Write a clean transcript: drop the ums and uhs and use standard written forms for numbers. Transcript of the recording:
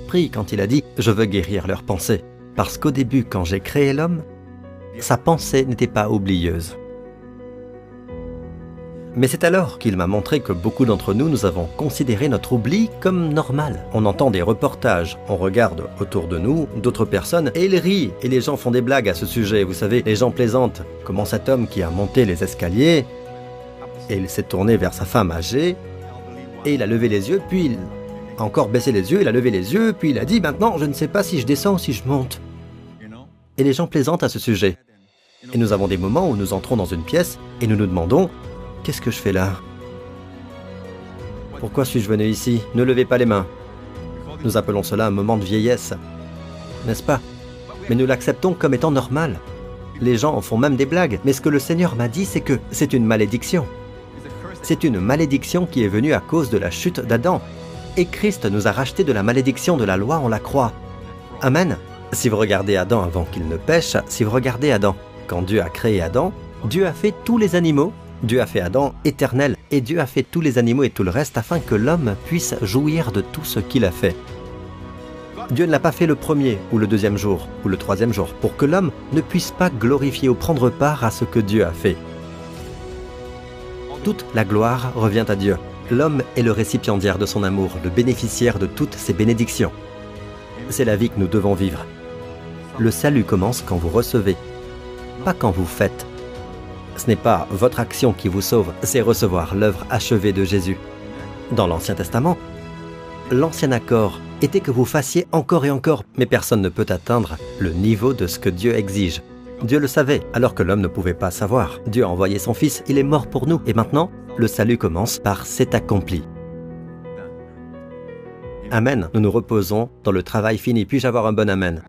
Saint-Esprit quand il a dit « Je veux guérir leurs pensées ». Parce qu'au début, quand j'ai créé l'homme, sa pensée n'était pas oublieuse. Mais c'est alors qu'il m'a montré que beaucoup d'entre nous, nous avons considéré notre oubli comme normal. On entend des reportages, on regarde autour de nous d'autres personnes et ils rient et les gens font des blagues à ce sujet. Vous savez, les gens plaisantent. Comment cet homme qui a monté les escaliers et il s'est tourné vers sa femme âgée et il a levé les yeux, puis il a encore baissé les yeux, il a levé les yeux, puis il a dit « Maintenant, je ne sais pas si je descends ou si je monte. » Et les gens plaisantent à ce sujet. Et nous avons des moments où nous entrons dans une pièce et nous nous demandons « Qu'est-ce que je fais là? Pourquoi suis-je venu ici? Ne levez pas les mains. » Nous appelons cela un moment de vieillesse, n'est-ce pas? Mais nous l'acceptons comme étant normal. Les gens en font même des blagues, mais ce que le Seigneur m'a dit, c'est que c'est une malédiction. C'est une malédiction qui est venue à cause de la chute d'Adam. Et Christ nous a rachetés de la malédiction de la loi en la croix. Amen. Si vous regardez Adam avant qu'il ne pêche, si vous regardez Adam, quand Dieu a créé Adam, Dieu a fait tous les animaux, Dieu a fait Adam éternel, et Dieu a fait tous les animaux et tout le reste afin que l'homme puisse jouir de tout ce qu'il a fait. Dieu ne l'a pas fait le premier ou le deuxième jour ou le troisième jour pour que l'homme ne puisse pas glorifier ou prendre part à ce que Dieu a fait. Toute la gloire revient à Dieu. L'homme est le récipiendaire de son amour, le bénéficiaire de toutes ses bénédictions. C'est la vie que nous devons vivre. Le salut commence quand vous recevez, pas quand vous faites. Ce n'est pas votre action qui vous sauve, c'est recevoir l'œuvre achevée de Jésus. Dans l'Ancien Testament, l'ancien accord était que vous fassiez encore et encore, mais personne ne peut atteindre le niveau de ce que Dieu exige. Dieu le savait, alors que l'homme ne pouvait pas savoir. Dieu a envoyé son Fils, il est mort pour nous, et maintenant, le salut commence par « c'est accompli ». Amen, nous nous reposons dans le travail fini. Puis-je avoir un bon amen?